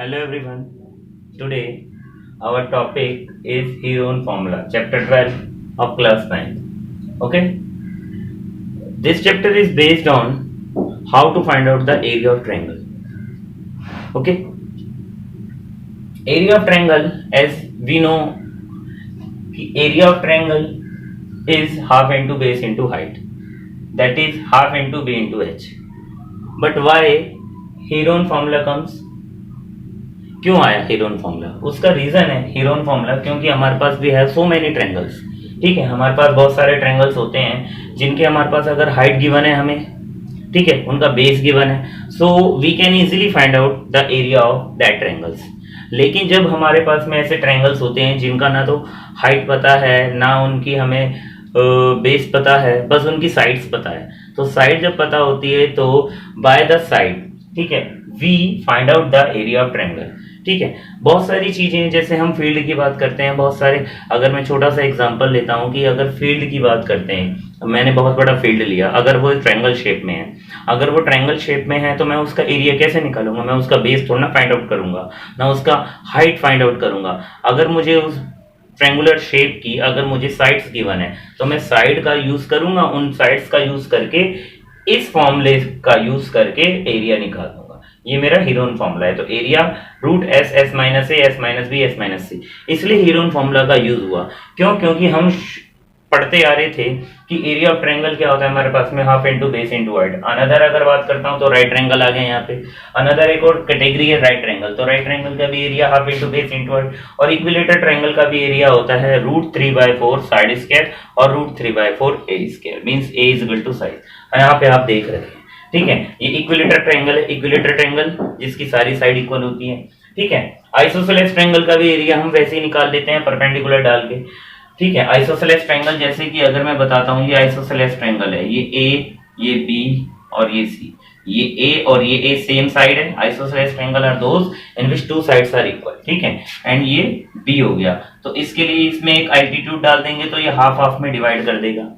Hello everyone. Today our topic is Heron formula, chapter 12 of class 9. Okay? This chapter is based on how to find out the area of triangle. Okay? Area of triangle, as we know, area of triangle is half into base into height. That is half into b into h. But why Heron formula comes? क्यों आया Heron formula? उसका reason है Heron formula क्योंकि हमारे पास भी है so many triangles. ठीक है, हमारे पास बहुत सारे ट्रायंगल्स होते हैं जिनके हमारे पास अगर हाइट गिवन है हमें, ठीक है, उनका बेस गिवन है, so we can easily find out the area of that triangles. लेकिन जब हमारे पास में ऐसे ट्रायंगल्स होते हैं जिनका ना तो हाइट पता है ना उनकी हमें बेस पता है, बस उनकी साइड्स पता है. तो साइड जब पता होती है तो बाय द साइड, ठीक है, we find out the area of triangle. ठीक है, बहुत सारी चीजें, जैसे हम फील्ड की बात करते हैं, बहुत सारे, अगर मैं छोटा सा एग्जांपल लेता हूं कि अगर फील्ड की बात करते हैं, मैंने बहुत बड़ा फील्ड लिया, अगर वो ट्रायंगल शेप में है, अगर वो ट्रायंगल शेप में है तो मैं उसका एरिया कैसे निकालूंगा? मैं उसका बेस थोड़ा ना फाइंड आउट करूंगा, ना उसका हाइट फाइंड आउट करूंगा. अगर मुझे उस ट्रायंगुलर शेप की अगर मुझे साइड्स गिवन है तो मैं साइड का यूज करूंगा, उन साइड्स का यूज करके, इस फॉर्मूले का यूज करके एरिया निकाल दूंगा. ये मेरा हीरोन फॉर्मूला है. तो area root s, s minus a, s minus b, s minus c, इसलिए हीरोन फॉर्मूला का यूज हुआ. क्यों? क्योंकि हम पढ़ते आ रहे थे कि एरिया ऑफ ट्रायंगल क्या होता है हमारे पास में, half into base into height. Another अगर बात करता हूं तो राइट ट्रायंगल आ गया यहाँ पे. अनदर एक और कैटेगरी है राइट ट्रायंगल. तो राइट ट्रायंगल का भी area half into base into height. और इक्विलेटर ट्रायंगल का भी एरिया होता है रूट 3/4 साइड स्क्वायर और root 3/4 a square, means a is equal to side. यहाँ पे आप देख रहे हैं, ठीक है, ये इक्विलेटर ट्रायंगल है. इक्विलेटर ट्रायंगल जिसकी सारी साइड इक्वल होती है. ठीक है, आइसोसेलेस ट्रायंगल का भी एरिया हम वैसे ही निकाल लेते हैं परपेंडिकुलर डाल के. ठीक है, आइसोसेलेस ट्रायंगल जैसे कि अगर मैं बताता हूं, ये आइसोसेलेस ट्रायंगल है, ये ए, ये बी और ये सी. ये ए और ये ए सेम साइड है. Isosceles triangle are those in which two sides are equal. ठीक है, एंड ये बी हो गया. तो इसके लिए इसमें एक एल्टीट्यूड डाल देंगे तो ये हाफ हाफ में डिवाइड कर देगा.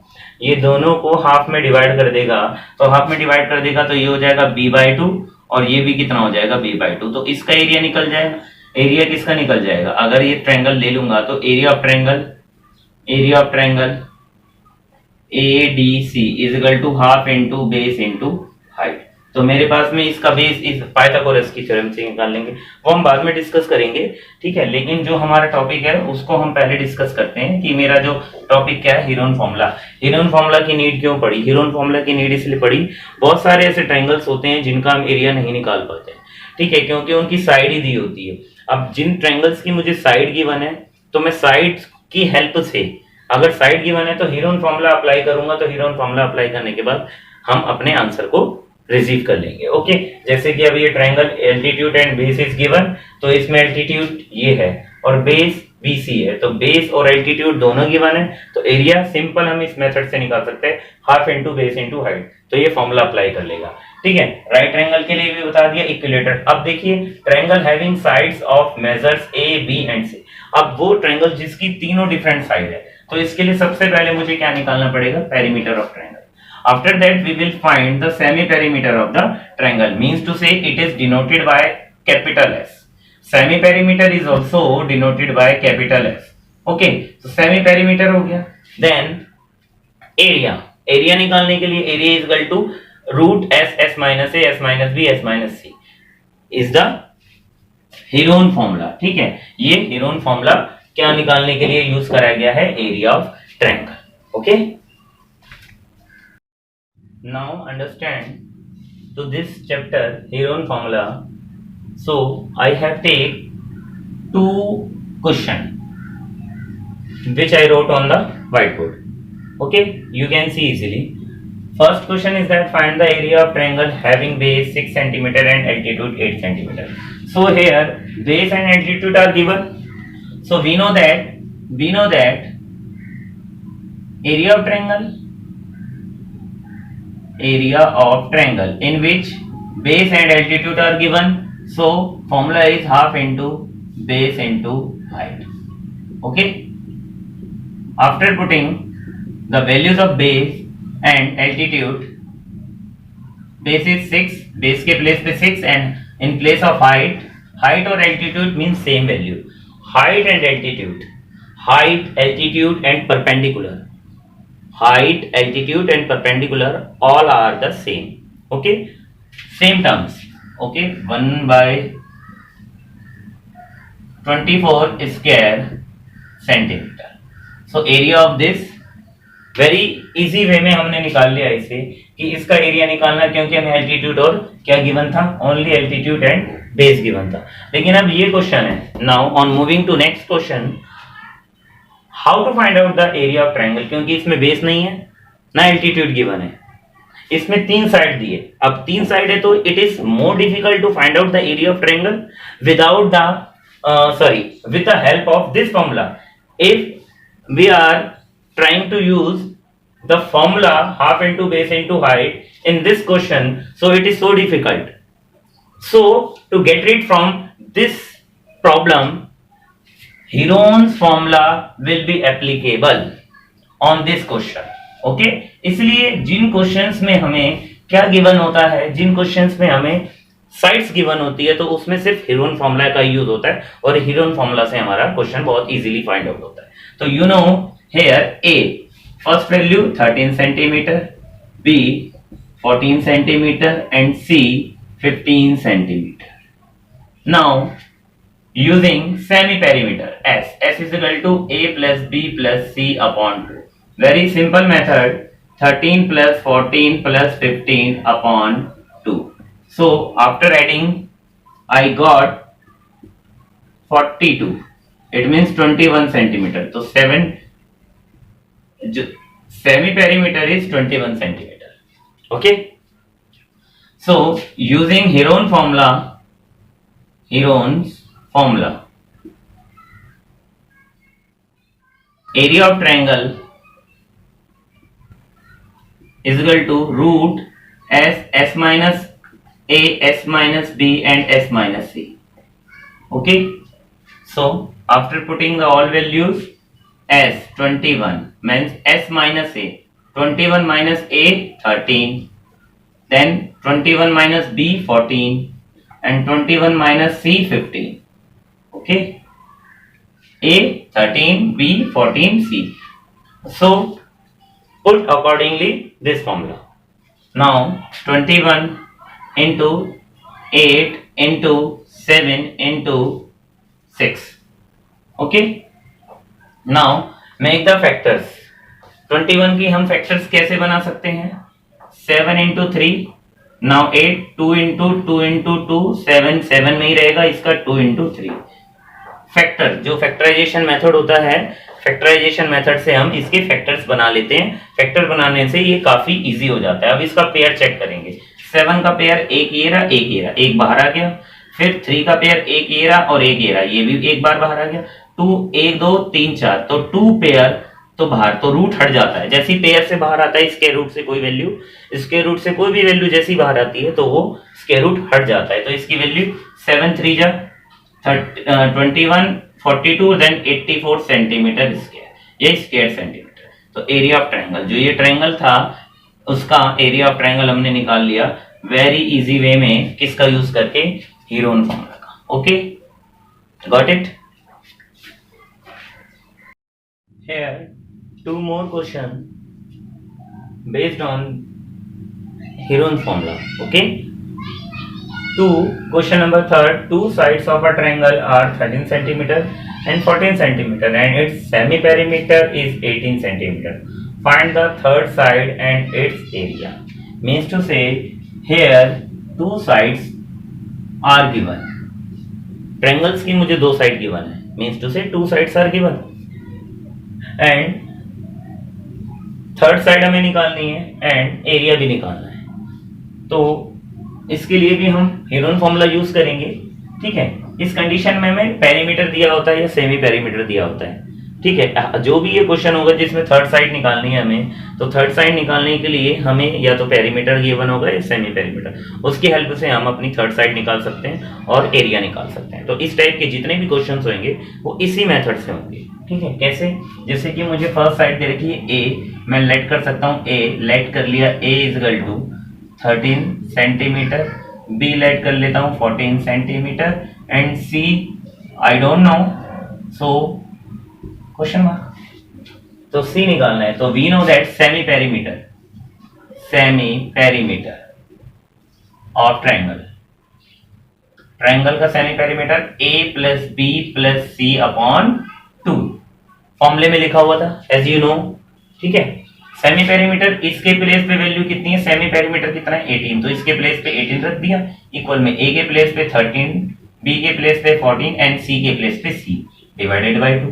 ये दोनों को हाफ में डिवाइड कर देगा. तो हाफ में डिवाइड कर देगा तो ये हो जाएगा b/2 और ये भी कितना हो जाएगा b/2. तो इसका एरिया निकल जाएगा. एरिया किसका निकल जाएगा? अगर ये ट्रायंगल ले लूंगा तो area of triangle ADC is equal to half into base into height. तो मेरे पास में इसका बेस इस पाइथागोरस की थ्योरम से निकाल लेंगे, वो हम बाद में डिस्कस करेंगे. ठीक है, लेकिन जो हमारा टॉपिक है उसको हम पहले डिस्कस करते हैं कि मेरा जो टॉपिक क्या है, हीरोन फॉर्मूला. हीरोन फॉर्मूला की नीड क्यों पड़ी? हीरोन फॉर्मूला की नीड इसलिए पड़ी, बहुत सारे ऐसे ट्रायंगल्स होते हैं जिनका हम एरिया नहीं निकाल पाते हैं. ठीक है, क्योंकि उनकी साइड ही दी होती है. अब जिन ट्रायंगल्स की मुझे साइड गिवन है तो मैं साइड की हेल्प से, अगर साइड गिवन है तो हीरोन फॉर्मूला अप्लाई करूंगा. तो हीरोन फॉर्मूला अप्लाई करने के बाद हम अपने आंसर को रिसीव कर लेंगे. ओके, जैसे कि अभी ये triangle altitude and base is given, तो इसमें एल्टीट्यूड ये है और बेस BC है. तो बेस और एल्टीट्यूड दोनों गिवन है, तो एरिया सिंपल हम इस मेथड से निकाल सकते हैं, half into base into height. तो ये फॉर्मूला अप्लाई कर लेगा. ठीक है, राइट ट्रायंगल के लिए भी बता दिया, इक्विलेटर. अब देखिए, triangle having sides of measures A, B and C. अब वो ट्रायंगल जिसकी तीनों डिफरेंट साइड है, तो इसके लिए सबसे पहले मुझे क्या निकालना पड़ेगा? Perimeter of triangle. After that we will find the semi perimeter of the triangle, means to say it is denoted by capital S. Semi perimeter is also denoted by capital S. Okay, so semi perimeter हो गया. Then area निकालने के लिए area is equal to root S, S minus A, S minus B, S minus C is the Heron formula. ठीक है, ये Heron formula क्या निकालने के लिए यूज कराया गया है? Area of triangle. Okay, now understand to this chapter Heron formula. So I have take two question which I wrote on the whiteboard. Okay, you can see easily. First question is that find the area of triangle having base 6 cm and altitude 8 cm. So here base and altitude are given. So we know that area of triangle in which base and altitude are given. So formula is half into base into height. Okay, after putting the values of base and altitude, base is 6, base के place पे 6 and in place of height height और altitude mean same value. Height and altitude, height, altitude and perpendicular, height, altitude and perpendicular all are the same. Okay, same terms. Okay, 1 by 24 square centimeter. So area of this very easy way में हमने निकाल लिया इसे कि इसका area निकालना, क्योंकि हमें एल्टीट्यूड और क्या गिवन था, only altitude and base given था. लेकिन अब ये क्वेश्चन है, now on moving to next question, how to find out the area of triangle. क्योंकि इसमें बेस नहीं है ना एल्टीट्यूड गिवन है, इसमें तीन साइड दिए. अब तीन साइड है तो it is more difficult to find out the area of triangle without the with the help of this formula. If we are trying to use the formula half into base into height in this question, so it is so difficult. So to get rid from this problem, Heron's formula will be applicable on this question. Okay? इसलिए जिन questions में हमें क्या given होता है, जिन questions में हमें sides given होती है, तो उसमें सिर्फ हीरोन फॉर्मूला का यूज होता है और हीरोन फॉर्मूला से हमारा क्वेश्चन बहुत इजीली फाइंड आउट होता है. तो you know here a first value 13 centimetre, b 14 centimetre and c 15 centimetre. Now using semi perimeter s is equal to a plus b plus c upon 2. Very simple method, 13 plus 14 plus 15 upon 2. So after adding I got 42, it means 21 centimeter. So 7 semi perimeter is 21 centimeter. Okay, so using Heron's formula, area of triangle is equal to root s minus a, s minus b and s minus c. Okay, so after putting the all values, s 21 means s minus a, 21 minus a 13, then 21 minus b 14 and 21 minus c 15. Okay, a 13, b 14, c. So put accordingly this formula. Now 21 into 8 into 7 into 6. Okay, now make the factors. 21 की हम factors कैसे बना सकते हैं? 7 into 3, now 8, 2 into 2 into 2, 7, 7 में ही रहेगा, इसका 2 into 3. Factor, जो फैक्टराइजेशन मेथड होता है, फैक्टराइजेशन मेथड से हम इसके फैक्टर्स बना लेते हैं. फैक्टर बनाने से ये काफी इजी हो जाता है. अब इसका पेयर चेक करेंगे. 7 का पेयर एक ये रहा, एक ये रहा, एक बाहर आ गया. फिर 3 का पेयर एक ये रहा और एक ये रहा, ये भी एक बार बाहर आ गया. 2 1 2 3 4, तो 2 पेयर तो बाहर, तो रूट हट जाता है. जैसी पेयर से बाहर आता है स्क्वायर रूट से कोई वैल्यू, स्क्वायर रूट से कोई भी वैल्यू जैसी बाहर आती है तो वो स्क्वायर रूट हट जाता है. तो इसकी वैल्यू 7 3 जा 21 42 देन 84 सेंटीमीटर स्क्वायर, ये स्क्वायर सेंटीमीटर. तो एरिया ऑफ ट्रायंगल, जो ये ट्रायंगल था उसका एरिया ऑफ ट्रायंगल हमने निकाल लिया वेरी इजी वे में. किसका यूज करके? हीरोन फॉर्मूला का. Okay, got it. Here two more question based on Heron's formula. Okay, question number 3. Two sides of a triangle are 13 centimeter and 14 centimeter and its semi perimeter is 18 centimeter. Find the third side and its area. Means to say here two sides are given. Triangles की मुझे दो side given है. Means to say two sides are given. And third side हमें निकालनी है and area भी निकालना है. तो इसके लिए भी हम हीरोन फॉर्मूला यूज करेंगे. ठीक है, इस कंडीशन में हमें पेरीमीटर दिया होता है या सेमी पेरीमीटर दिया होता है. ठीक है, जो भी ये क्वेश्चन होगा जिसमें थर्ड साइड निकालनी है हमें, तो थर्ड साइड निकालने के लिए हमें या तो पेरीमीटर गिवन होगा या सेमी पेरीमीटर, उसकी हेल्प से हम अपनी थर्ड साइड निकाल सकते हैं और एरिया निकाल सकते हैं. तो इस टाइप के जितने भी क्वेश्चंस होंगे वो इसी मेथड से होंगे. ठीक है, कैसे? जैसे कि मुझे फर्स्ट साइड दे रखी है ए, मैं लेट कर सकता हूँ ए, लेट कर लिया a is equal to 13 centimetre b let कर लेता हूँ 14 centimetre and c I don't know, so question mark. तो सी निकालना है, तो we know that semi perimeter of triangle का semi perimeter a plus b plus c upon 2 फॉर्मूले में लिखा हुआ था एज यू नो। ठीक है, सेमी पेरीमीटर इसके प्लेस पे वैल्यू कितनी है, सेमी पेरीमीटर कितना है 18, तो इसके प्लेस पे 18 रख दिया, इक्वल में a के प्लेस पे 13, b के प्लेस पे 14 एंड c के प्लेस पे c divided by 2।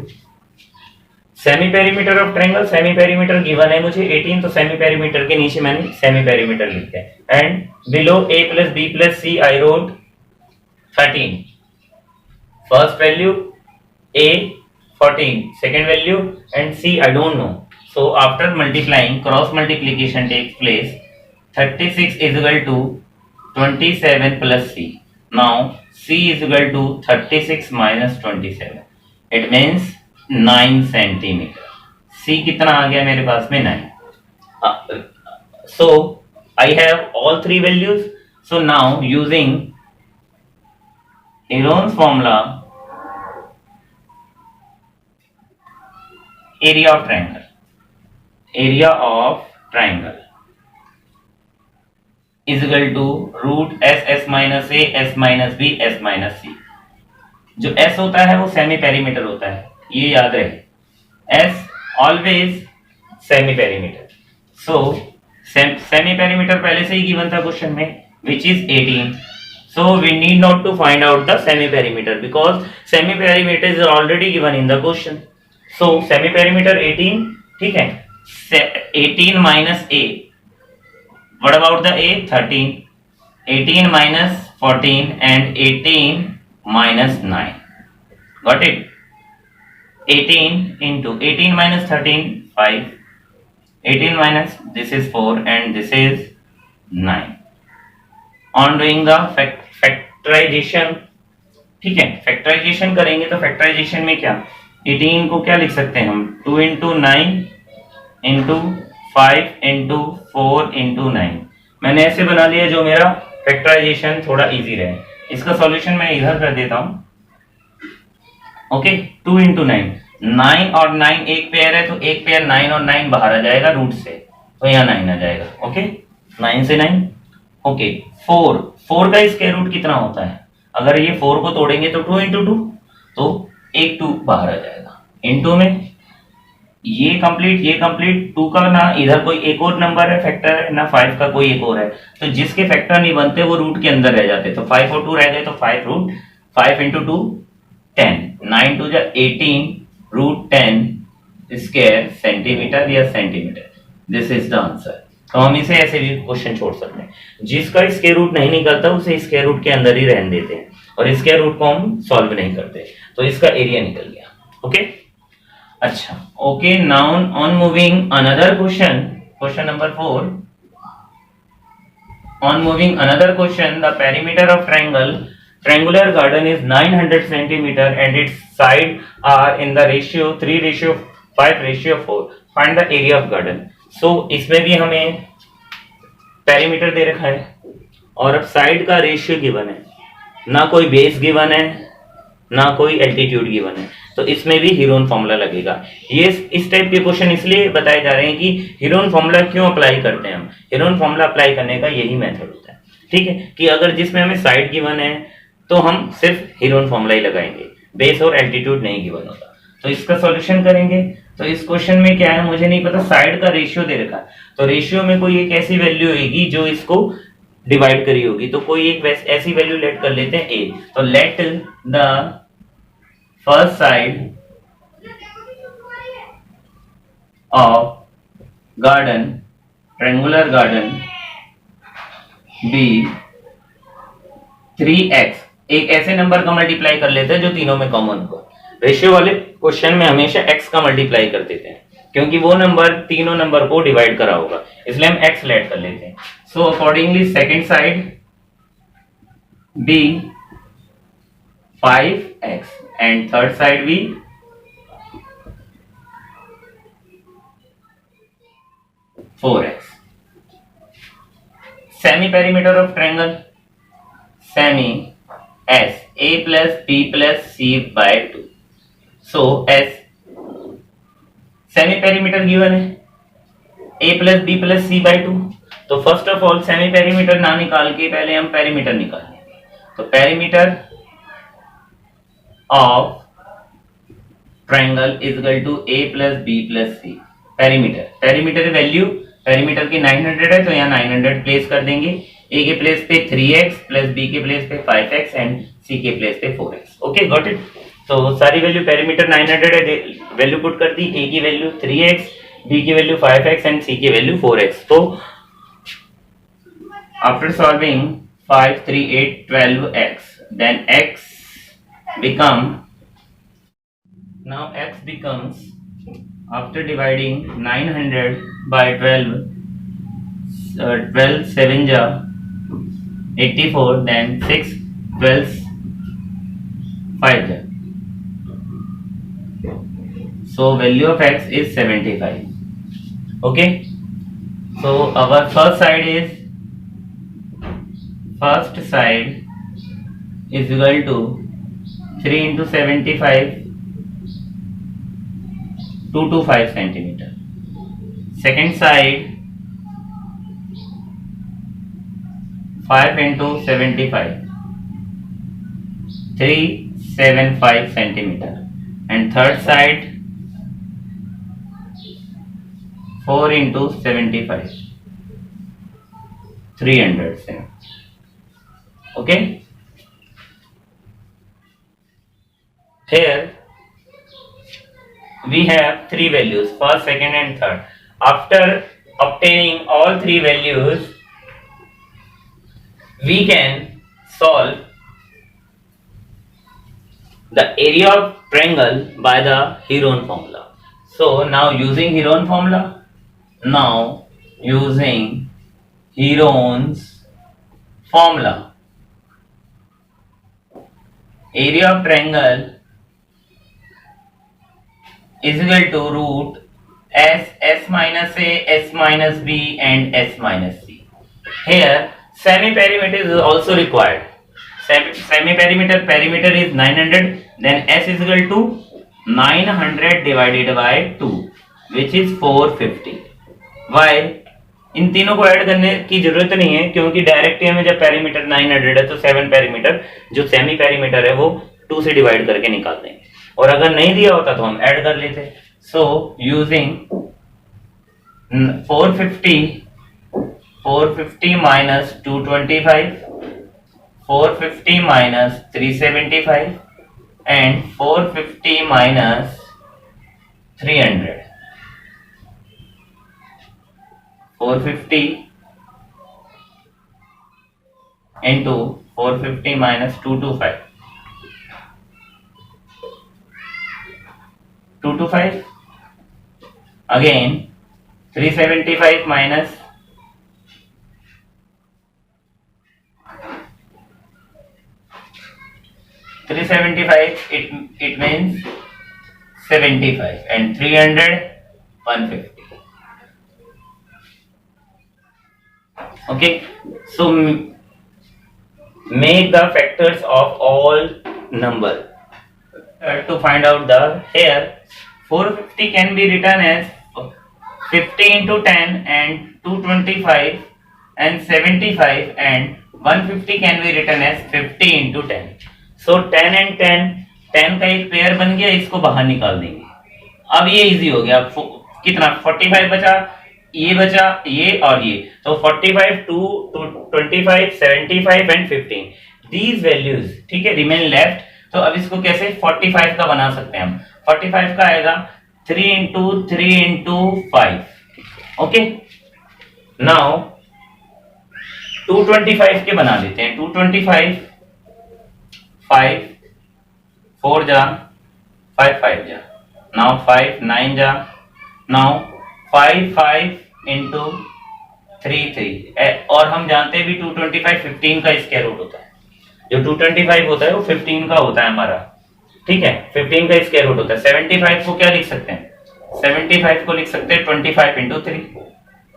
Semi perimeter of triangle, semi perimeter given है मुझे 18, तो सेमी पेरीमीटर के नीचे मैंने सेमी पेरीमीटर लिख दिया and below a plus b plus c I wrote 13, first value a 14, second value and c I don't know, so after multiplying cross multiplication takes place, 36 is equal to 27 plus c, now c is equal to 36 minus 27, it means 9 centimeter, c कितना आ गया मेरे पास में 9, so I have all three values, so now using Heron's formula, area of triangle is equal to root s minus a s minus b s minus c। जो s होता है वो semi perimeter होता है, ये याद रहे, s ऑलवेज सेमी पेरीमीटर। सो semi perimeter पहले से ही गिवन था क्वेश्चन में which is 18, so we need not to find out the semi perimeter because semi perimeter is already given in the question। so semi perimeter 18, ठीक है, 18 minus a, what about the a 13, 18 minus 14 and 18 minus 9, got it, 18 into 18 minus 13 5, 18 minus this is 4 and this is 9, on doing the factorisation. ठीक है, factorisation करेंगे तो factorisation में क्या, 18 को क्या लिख सकते हैं हम, 2 इंटू 9 इंटू 5 इंटू 4 इंटू 9, मैंने ऐसे बना लिया जो मेरा फैक्टराइजेशन थोड़ा इजी रहे। इसका सॉल्यूशन मैं इधर कर देता हूं, ओके, 2 इंटू 9, 9 और 9 एक पेयर है, तो एक पेयर 9 और 9 बाहर आ जाएगा रूट से, तो यहाँ 9 आ जाएगा, ओके, 9 से 9, ओके, 4 का स्क्वायर रूट कितना होता है, अगर ये 4 को तोड़ेंगे तो 2 इंटू 2, तो एक 2 बाहर आ जाएगा, इंटू में ये कंप्लीट 2 का ना इधर कोई एक और नंबर है फैक्टर है ना 5 का कोई एक और है, तो जिसके फैक्टर नहीं बनते वो रूट के अंदर रह जाते, तो 5 और 2 रह गए, तो 5 रूट 5 इंटू 2 10, 9 टू जा 18 रूट 10 स्क्वायर सेंटीमीटर या centimetre, this is the answer. तो हम इसे ऐसे भी क्वेश्चन छोड़ सकते हैं, जिसका स्क्वायर रूट नहीं निकलता उसे स्क्वायर रूट के अंदर ही रहने देते हैं और स्क्वायर रूट को हम सॉल्व नहीं करते, तो इसका एरिया निकल गया, ओके। अच्छा, okay, now on moving another question number 4, on moving another question, the perimeter of triangular garden is 900 centimeter and its side are in the ratio 3:5:4, find the area of garden। so इसमें भी हमें perimeter दे रखा है और अब side का ratio given है, ना कोई बेस गिवन है ना कोई एल्टीट्यूड गिवन है, तो इसमें भी हीरोन फॉर्मूला लगेगा। ये इस टाइप के क्वेश्चन इसलिए बताए जा रहे हैं कि हीरोन फॉर्मूला क्यों अप्लाई करते हैं हम, हीरोन फॉर्मूला अप्लाई करने का यही मेथड होता है, ठीक है, कि अगर जिसमें हमें साइड गिवन है तो हम सिर्फ हीरोन फॉर्मूला ही लगाएंगे, बेस और एल्टीट्यूड नहीं गिवन होता। तो इसका सॉल्यूशन करेंगे, तो इस क्वेश्चन में क्या है मुझे नहीं पता, साइड का रेशियो दे रखा है, तो रेशियो में कोई एक ऐसी वैल्यू होगी जो इसको डिवाइड करी होगी, तो कोई एक ऐसी वैल्यू लेट कर लेते हैं a, तो let the first side of garden, triangular garden be 3x, एक ऐसे नंबर का मल्टीप्लाई कर लेते हैं जो तीनों में कॉमन हो। रेशियो वाले क्वेश्चन में हमेशा x का मल्टीप्लाई कर देते हैं क्योंकि वो नंबर तीनों नंबर को डिवाइड करा होगा, इसलिए हम x लेट कर लेते हैं। So accordingly second side be 5x and third side be 4x। Semi perimeter of triangle, semi S A plus B plus C by 2. So S semi perimeter given है a plus b plus c by 2. तो first of all semi perimeter ना निकाल के पहले हम perimeter निकालेंगे. तो perimeter of triangle is equal to a plus b plus c. Perimeter value perimeter की 900 है तो यहाँ 900 प्लेस कर देंगे. a के प्लेस पे 3x प्लस b के प्लेस पे 5x एंड c के प्लेस पे 4x. Okay got it. तो सारी वैल्यू पेरीमीटर 900 है, वैल्यू पुट कर दी. a की वैल्यू 3x, b की वैल्यू 5x एंड c की वैल्यू 4x. तो after solving 5 3 8 12x, then x become, now x becomes, after dividing 900 by 12, 12 7 ja 84, then 6 12 5 ja. So value of x is 75. Okay, so our first side is equal to 3 into 75, 225 centimeter. Second side 5 into 75, 375 centimeter. And third side 4 into 75, 300 centimeter. Okay, here we have three values, first, second and third. After obtaining all three values, we can solve the area of triangle by the Heron formula. So now using Heron's formula, area of triangle is equal to root s minus a, s minus b and s minus c. Here semi perimeter is also required. Semi perimeter is 900, then s is equal to 900 divided by 2, which is 450. Why? इन तीनों को add करने की जरूरत नहीं है, क्योंकि direct हमें जब पेरीमीटर 900 है तो 7 पेरीमीटर जो सेमी पेरीमीटर है वो 2 से डिवाइड करके निकाल देंगे, और अगर नहीं दिया होता तो हम ऐड कर लेते. So using 450 minus 225, 450 minus 375 and 450 minus 300. 450 into 450 minus 225. 225 again 375 minus 375, it means 75 and 300 150. Okay, so make the factors of all number to find out the. Here 450 can be written as 50 into 10 and 225 and 75, and 150 can be written as 50 into 10. So 10 and 10 का एक pair बन गया, इसको बाहर निकाल देंगे. अब ये इजी हो गया. कितना 45 बचा, ये बचा, ये और ये. तो 45 2 25 75 and 15, these values, ठीक है, remain left. तो अब इसको कैसे 45 का बना सकते हैं हम. 45 का आएगा 3 into 3 into 5. ओके, नाउ 225 के बना लेते हैं. 225 5 4 जा 5 5 जा, नाउ 5 9 जा, नाउ 5 5 into 3 3. और हम जानते हैं भी 225 15 का स्क्वायर रूट होता है. जो 225 होता है वो 15 का होता है हमारा, ठीक है, 15 का स्क्वायर रूट होता है. 75 को क्या लिख सकते हैं, 75 को लिख सकते हैं 25 into 3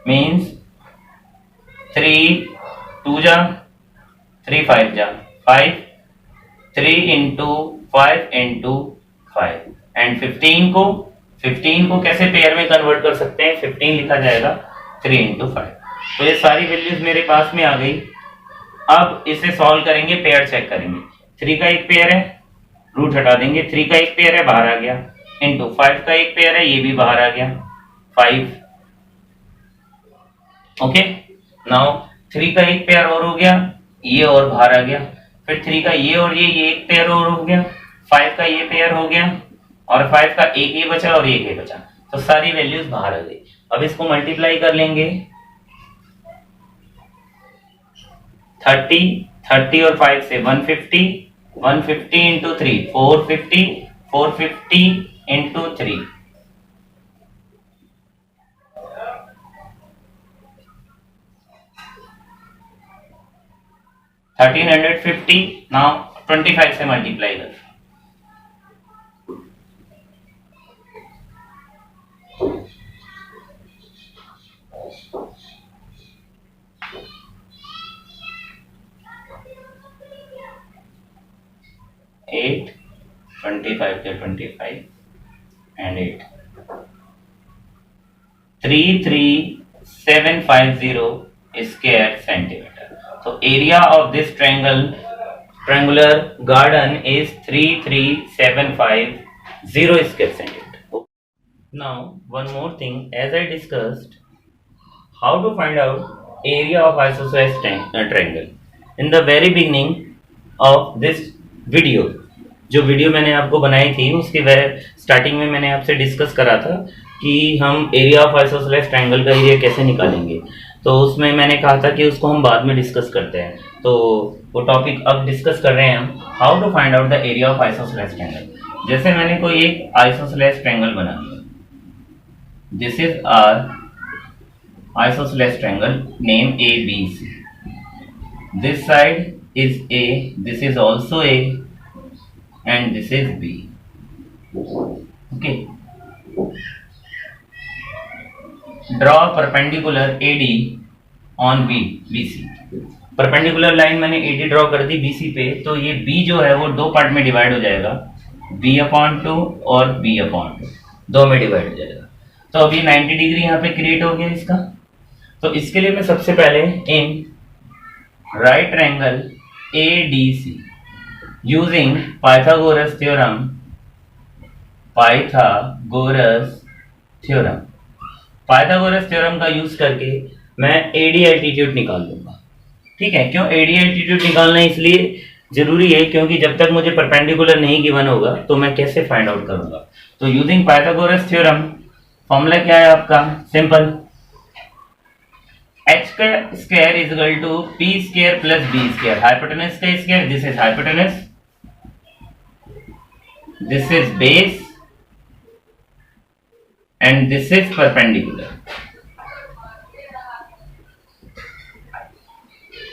मीन्स 3 2 जा 3 5 जा 5, 3 इंटू 5 इंटू 5 एंड 15 को कैसे पेयर में कन्वर्ट कर सकते हैं? 15 लिखा जाएगा 3 इंटू 5। तो ये सारी वैल्यूज मेरे पास में आ गई। अब इसे सॉल्व करेंगे, पेयर चेक करेंगे। 3 का एक पेयर है, रूट हटा देंगे, 3 का एक पेयर है, बाहर आ गया, इंटू 5 का एक पेयर है, ये भी बाहर आ गया 5। ओके, नाउ 3 का एक पेयर और हो गया, ये और बाहर आ गया, फिर 3 का ये और ये एक पेयर और हो गया, 5 का ये पेयर हो गया, और 5 का एक ये बचा और एक ये बचा। तो सारी वैल्यूज बाहर आ गई। अब इसको मल्टीप्लाई कर लेंगे, 30 और 5 से 150, 150 इंटू 3 450, 450 इंटू 3 1350। नाउ 25 से मल्टीप्लाई कर, 8, 25 के 25 and 8, 33750 square centimeter. So area of this triangular garden is 33750 square centimeter. Now one more thing, as I discussed, how to find out area of isosceles triangle. In the very beginning of this video, जो video मैंने आपको बनाई थी उसके starting में मैंने आपसे discuss करा था कि हम एरिया ऑफ आइसोसेलेस ट्रायंगल का एरिया कैसे निकालेंगे। तो उसमें मैंने कहा था कि उसको हम बाद में डिस्कस करते हैं, तो वो टॉपिक अब डिस्कस कर रहे हैं हम, how to find out the area of isosceles triangle. जैसे मैंने कोई एक आइसोसेलेस ट्रायंगल बना लिया, this is our isosceles triangle, name ABC. This side is A, this is also A, and this is B. Okay. Draw perpendicular AD on BC. Perpendicular line मैंने AD draw कर दी BC पे, तो ये B जो है वो दो part में डिवाइड हो जाएगा, B/2 और B/2, दो में डिवाइड हो जाएगा। तो अभी 90 डिग्री यहाँ पे क्रिएट हो गया इसका। तो इसके लिए मैं सबसे पहले in right triangle ADC using Pythagoras theorem का यूज करके मैं AD एल्टीट्यूड निकाल लूंगा। ठीक है, क्यों AD एल्टीट्यूड निकालना इसलिए जरूरी है क्योंकि जब तक मुझे परपेंडिकुलर नहीं गिवन होगा तो मैं कैसे फाइंड आउट करूंगा। तो यूजिंग पाइथागोरस थ्योरम, फॉर्मूला क्या है आपका? Simple, h square is equal to p square plus b square. Hypotenuse का square, this is hypotenuse, this is base, and this is perpendicular.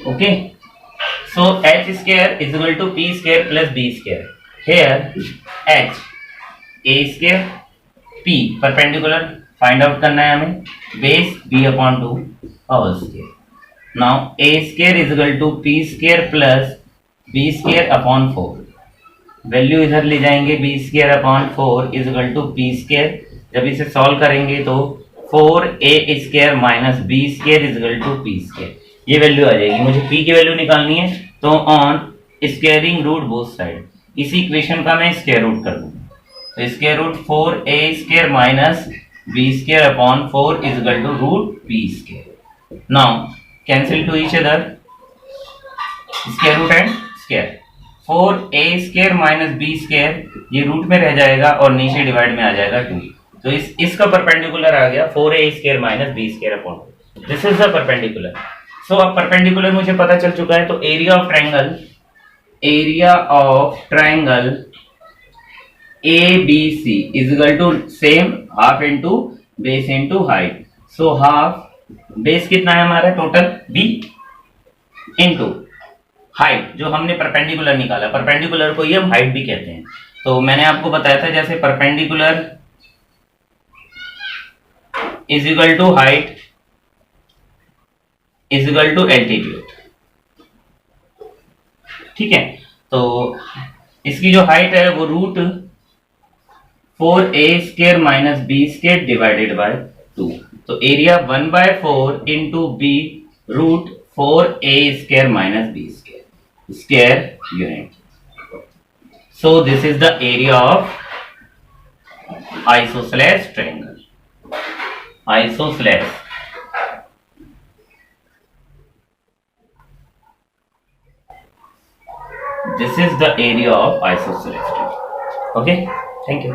Okay, so h square is equal to p square plus b square. Here h a square, p perpendicular find out करना है हमें, base B/2 whole square. Now a square is equal to p square plus b square upon 4। Value इधर ले जाएंगे, b square upon 4 is equal to p square. जब इसे solve करेंगे तो 4a square minus b square is equal to p square, ये value आ जाएगी। मुझे p की वैल्यू निकालनी है, तो on squaring root both side, इसी इक्वेशन का मैं स्क्वायर रूट कर दूंगा। तो square root 4a square minus b square upon 4 is equal to root p square. Now cancel to each other, square root and square, 4a square minus b square ये root में रह जाएगा और नीचे divide में आ जाएगा 2। तो इसका परपेंडिकुलर आ गया 4a square minus b square upon 2। This is the perpendicular. So अब परपेंडिकुलर मुझे पता चल चुका है, तो area of triangle ABC is equal to same half into base into height. So half base कितना है हमारा टोटल B into हाइट जो हमने परपेंडिकुलर निकाला, परपेंडिकुलर को ही हम हाइट भी कहते हैं। तो मैंने आपको बताया था जैसे perpendicular is equal to height is equal to altitude. ठीक है, तो इसकी जो हाइट है वो root 4a² minus b² divided by 2। तो area 1/4 into b root 4a² minus b² square unit. So this is the area of isosceles triangle. Isosceles. This is the area of isosceles triangle. Okay, thank you.